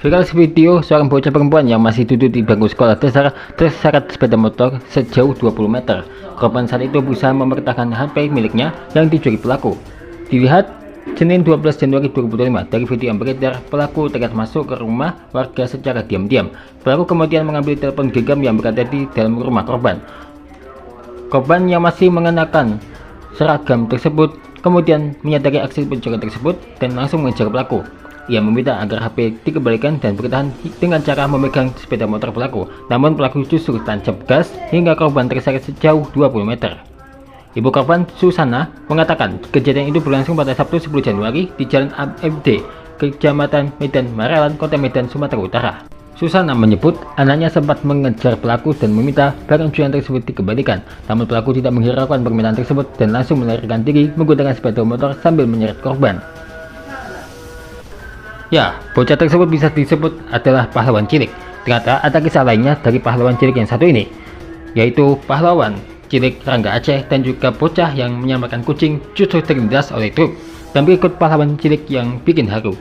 Viral video seorang bocah perempuan yang masih duduk di bangku sekolah terseret sepeda motor sejauh 20 meter. Korban saat itu berusaha mempertahankan HP miliknya yang dicuri pelaku. Dilihat Senin 12 Januari 2025 dari video yang beredar, pelaku terlihat masuk ke rumah warga secara diam-diam. Pelaku kemudian mengambil telepon genggam yang berada di dalam rumah korban. Korban yang masih mengenakan seragam tersebut kemudian menyadari aksi pencurian tersebut dan langsung mengejar pelaku. Ia meminta agar HP dikembalikan dan bertahan dengan cara memegang sepeda motor pelaku. Namun pelaku justru tancap gas hingga korban terseret sejauh 20 meter. Ibu korban, Susana, mengatakan kejadian itu berlangsung pada Sabtu 10 Januari di Jalan AMD, Kecamatan Medan Maralan, Kota Medan, Sumatera Utara. Susana menyebut anaknya sempat mengejar pelaku dan meminta barang curian tersebut dikembalikan. Namun pelaku tidak menghiraukan permintaan tersebut dan langsung melarikan diri menggunakan sepeda motor sambil menyeret korban. Ya, bocah tersebut bisa disebut adalah pahlawan cilik. Ternyata ada kisah lainnya dari pahlawan cilik yang satu ini, yaitu pahlawan cilik Rangga Aceh dan juga bocah yang menyamakan kucing justru terlindas oleh truk. Dan berikut pahlawan cilik yang bikin haru.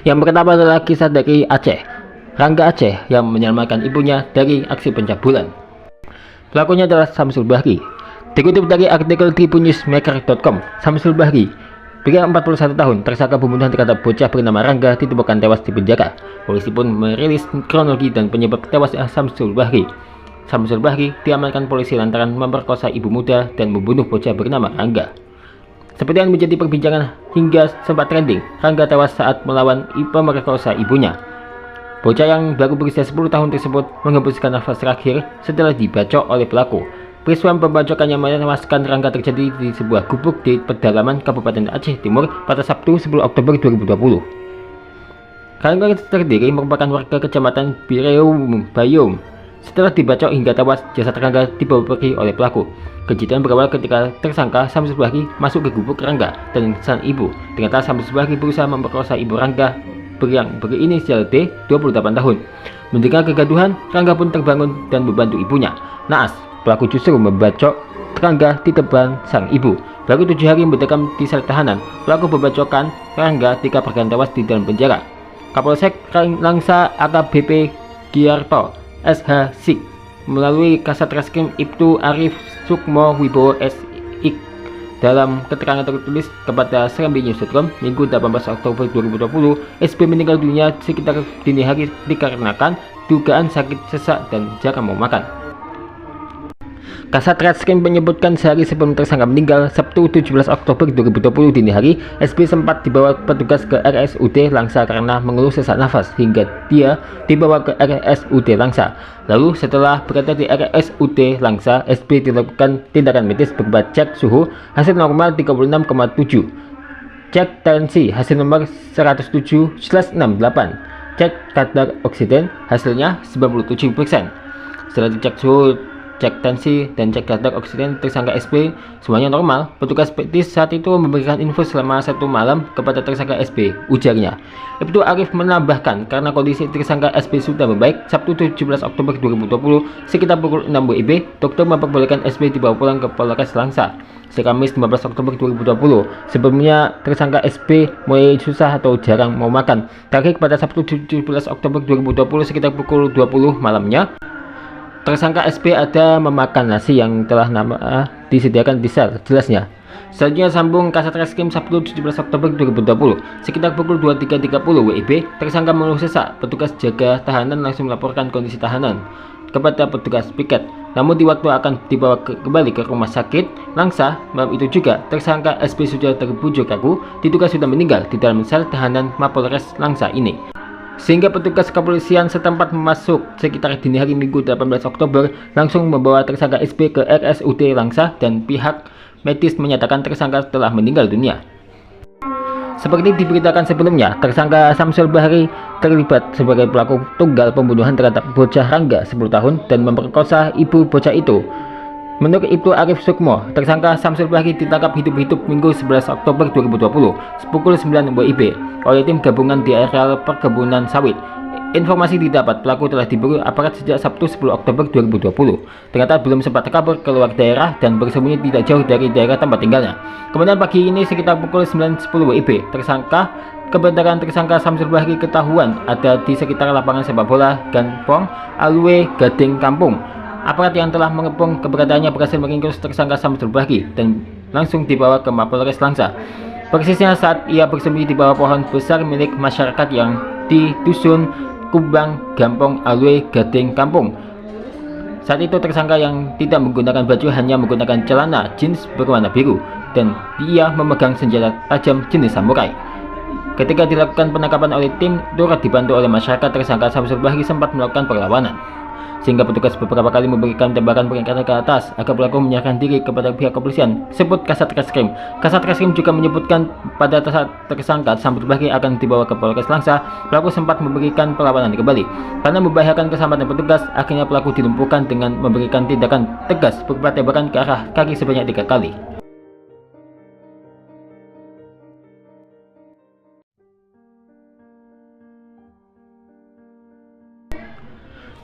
Yang pertama adalah kisah dari Aceh, Rangga Aceh yang menyelamatkan ibunya dari aksi pencabulan. Pelakunya adalah Samsul Bahri. Dikutip dari artikel tribunnewsmaker.com, Samsul Bahri, pria 41 tahun, tersangka pembunuhan terhadap bocah bernama Rangga ditemukan tewas di penjara. Polisi pun merilis kronologi dan penyebab tewasnya Samsul Bahri. Samsul Bahri diamankan polisi lantaran memperkosa ibu muda dan membunuh bocah bernama Rangga. Seperti yang menjadi perbincangan hingga sempat trending, Rangga tewas saat melawan pemerkosa ibunya. Bocah yang baru berusia 10 tahun tersebut menghembuskan nafas terakhir setelah dibacok oleh pelaku. Peristiwa pembacokan yang menewaskan Rangga terjadi di sebuah gubuk di pedalaman Kabupaten Aceh Timur pada Sabtu 10 Oktober 2020. Rangga terdiri merupakan warga Kecamatan Bireum Bayum. Setelah dibacok hingga tewas, jasad Rangga dibawa pergi oleh pelaku. Kejadian berawal ketika tersangka Samsul Bahri masuk ke gubuk Rangga dan sang ibu. Ternyata Samsul Bahri berusaha memperkosa ibu Rangga yang berinisial D, 28 tahun. Mendengar kegaduhan, Rangga pun terbangun dan membantu ibunya. Naas, pelaku justru membacok Rangga di depan sang ibu. Baru 7 hari mendekam di sel tahanan, pelaku pembacokan Rangga dikabarkan tewas di dalam penjara. Kapolsek Langsa AKBP Giarto SH Sik melalui Kasat Reskrim Ibtu Arif Sukmo Wibowo SIK dalam keterangan tertulis kepada serambi.news.com Minggu 18 Oktober 2020, SB meninggal dunia sekitar dini hari dikarenakan dugaan sakit sesak dan jarang mau makan. Kasat Reskrim menyebutkan sehari sebelum tersangka meninggal, Sabtu 17 Oktober 2020 dini hari, SB sempat dibawa petugas ke RSUD Langsa karena mengeluh sesak nafas hingga dia dibawa ke RSUD Langsa. Lalu setelah berada di RSUD Langsa, SB dilakukan tindakan medis berupa cek suhu hasil normal 36,7, cek tensi hasil nomor 107/68, cek kadar oksigen hasilnya 97%. Setelah dicek suhu, cek tensi, dan cek kadar oksigen tersangka SB semuanya normal. Petugas medis saat itu memberikan infus selama 1 malam kepada tersangka SB, ujarnya. Ibtu Arif menambahkan karena kondisi tersangka SB sudah membaik, Sabtu 17 Oktober 2020 sekitar pukul 6 WIB, dokter memperbolehkan SB dibawa pulang ke Polres Langsa. Kamis 15 Oktober 2020, sebelumnya tersangka SB mulai susah atau jarang mau makan. Terakhir pada Sabtu 17 Oktober 2020 sekitar pukul 20 malamnya, tersangka SB ada memakan nasi yang telah disediakan di sel, jelasnya. Selanjutnya sambung Kasat Reskrim Sabtu 17 Oktober 2020 sekitar pukul 23.30 WIB, tersangka mengeluh sesak. Petugas jaga tahanan langsung melaporkan kondisi tahanan kepada petugas piket. Namun di waktu akan dibawa kembali ke rumah sakit Langsa, malam itu juga tersangka SB sudah terbujur kaku, diduga sudah meninggal di dalam sel tahanan Mapolres Langsa ini. Sehingga petugas kepolisian setempat masuk sekitar dini hari Minggu 18 Oktober langsung membawa tersangka SB ke RSUD Langsa dan pihak medis menyatakan tersangka telah meninggal dunia. Seperti diberitakan sebelumnya, tersangka Samsul Bahri terlibat sebagai pelaku tunggal pembunuhan terhadap bocah Rangga 10 tahun dan memperkosa ibu bocah itu. Menurut Ibtu Arif Sukmo, tersangka Samsul Bahri ditangkap hidup-hidup Minggu 11 Oktober 2020 pukul 9 WIB oleh tim gabungan di areal perkebunan sawit Informasi didapat pelaku telah diburu aparat sejak Sabtu 10 Oktober 2020. Ternyata belum sempat kabur keluar daerah dan bersembunyi tidak jauh dari daerah tempat tinggalnya. Kemudian pagi ini sekitar pukul 9.10 WIB, kebenaran tersangka Samsul Bahri ketahuan ada di sekitar lapangan sepak bola Ganpong Alwe Gading Kampung. Aparat yang telah mengepung keberadaannya berhasil meringkus tersangka Samsul Bahri dan langsung dibawa ke Mapolres Langsa. Persisnya saat ia bersembunyi di bawah pohon besar milik masyarakat yang di Dusun Kumbang Gampong Alwe Gading Kampung. Saat itu tersangka yang tidak menggunakan baju hanya menggunakan celana jeans berwarna biru dan ia memegang senjata tajam jenis samurai. Ketika dilakukan penangkapan oleh tim turut dibantu oleh masyarakat, tersangka Samsul Bahri sempat melakukan perlawanan, sehingga petugas beberapa kali memberikan tembakan peringatan ke atas agar pelaku menyerahkan diri kepada pihak kepolisian, sebut Kasat Reskrim. Kasat Reskrim juga menyebutkan pada saat tersangka Samsul Bahri akan dibawa ke Polres Langsa, pelaku sempat memberikan perlawanan kembali. Karena membahayakan keselamatan petugas, akhirnya pelaku dilumpuhkan dengan memberikan tindakan tegas berupa tembakan ke arah kaki sebanyak 3 kali.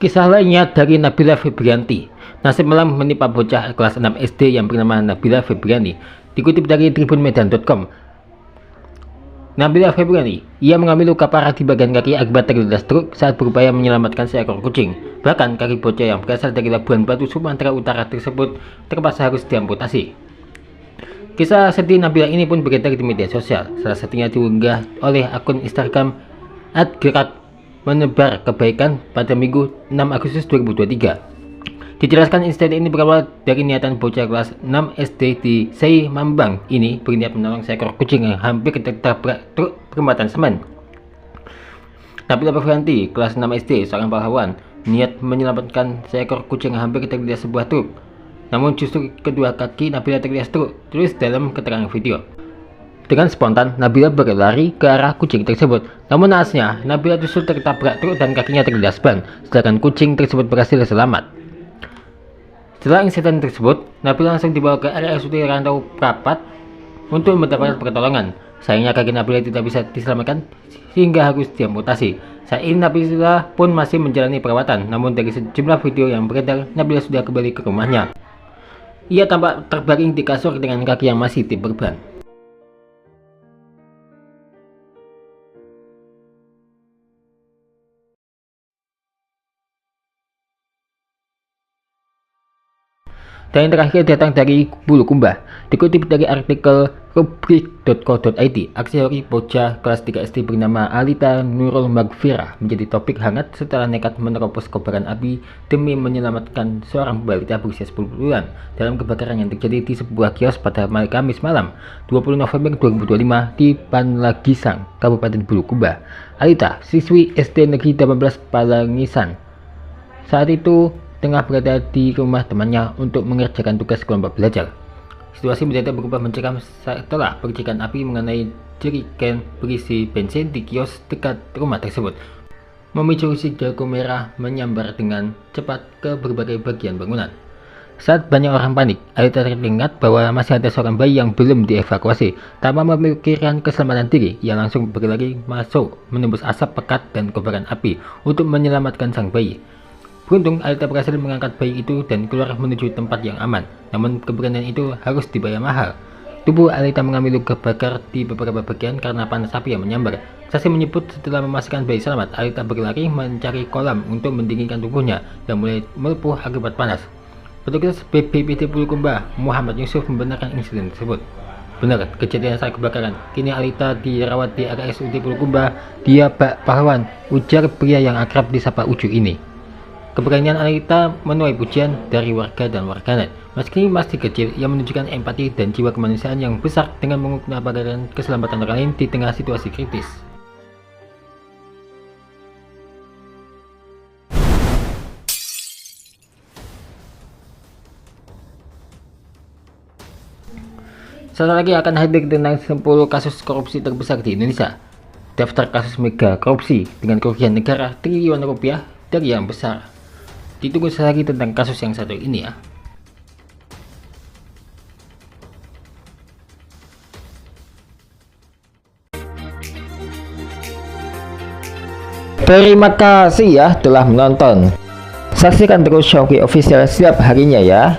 Kisah lainnya dari Nabila Febrianti. Nasib malam menimpa bocah kelas 6 SD yang bernama Nabila Febrianti. Dikutip dari tribunmedan.com. Nabila Febrianti, ia mengalami luka parah di bagian kaki akibat terlindas truk saat berupaya menyelamatkan seekor kucing. Bahkan kaki bocah yang berasal dari Labuan Batu, Sumatera Utara tersebut terpaksa harus diamputasi. Kisah sedih Nabila ini pun beredar di media sosial. Salah satunya diunggah oleh akun Instagram @gerak menebar kebaikan pada Minggu 6 Agustus 2023. Dijelaskan insiden ini berawal dari niatan bocah kelas 6 SD di Sei Mambang ini berniat menolong seekor kucing yang hampir tertabrak truk bermuatan semen. Nabila Febrianti, kelas 6 SD, seorang pahlawan, niat menyelamatkan seekor kucing yang hampir terlindas sebuah truk. Namun justru kedua kaki Nabila terlindas truk, tulis dalam keterangan video. Dengan spontan, Nabila berlari ke arah kucing tersebut. Namun naasnya, Nabila justru tertabrak truk dan kakinya terlindas ban, sedangkan kucing tersebut berhasil selamat. Setelah insiden tersebut, Nabila langsung dibawa ke RSUD Rantau Prapat untuk mendapatkan pertolongan. Sayangnya kaki Nabila tidak bisa diselamatkan sehingga harus diamputasi. Saat ini Nabila pun masih menjalani perawatan, namun dari sejumlah video yang beredar, Nabila sudah kembali ke rumahnya. Ia tampak terbaring di kasur dengan kaki yang masih diperban. Dan yang terakhir datang dari Bulukumba. Dikutip dari artikel rubrik.co.id, aksi bocah kelas 3 SD bernama Alita Nurul Magfirah menjadi topik hangat setelah nekat menerobos kobaran api demi menyelamatkan seorang balita berusia 10 bulan dalam kebakaran yang terjadi di sebuah kios pada Kamis malam 20 November 2025 di Panlagisang, Kabupaten Bulukumba. Alita, siswi SD Negeri 18 Palangisan, saat itu tengah berada di rumah temannya untuk mengerjakan tugas kelompok belajar. Situasi mendadak berubah mencekam setelah percikan api mengenai jerigen berisi bensin di kios dekat rumah tersebut, memicu si jago merah menyambar dengan cepat ke berbagai bagian bangunan. Saat banyak orang panik, Alita teringat bahwa masih ada seorang bayi yang belum dievakuasi. Tanpa memikirkan keselamatan diri, ia langsung berlari masuk, menembus asap pekat dan kobaran api untuk menyelamatkan sang bayi. Beruntung, Alita berhasil mengangkat bayi itu dan keluar menuju tempat yang aman. Namun keberanian itu harus dibayar mahal. Tubuh Alita mengalami luka bakar di beberapa bagian karena panas api yang menyambar. Saksi menyebut setelah memastikan bayi selamat, Alita berlari mencari kolam untuk mendinginkan tubuhnya yang mulai melepuh akibat panas. Petugas BPBD Bulukumba, Muhammad Yusuf, membenarkan insiden tersebut. Benar, kejadian saat kebakaran. Kini Alita dirawat di RSUD Bulukumba. Dia Pak Pahlawan, ujar pria yang akrab disapa Ucu ini. Keberanian Alita menuai pujian dari warga dan warganet. Meski masih kecil, ia menunjukkan empati dan jiwa kemanusiaan yang besar dengan mengutamakan keselamatan orang lain di tengah situasi kritis. Satu lagi akan hadir tentang 10 kasus korupsi terbesar di Indonesia. Daftar kasus mega korupsi dengan kerugian negara triliunan rupiah dari yang besar. Ditunggu lagi tentang kasus yang satu ini ya. Terima kasih ya telah menonton. Saksikan terus Showki Official setiap harinya ya.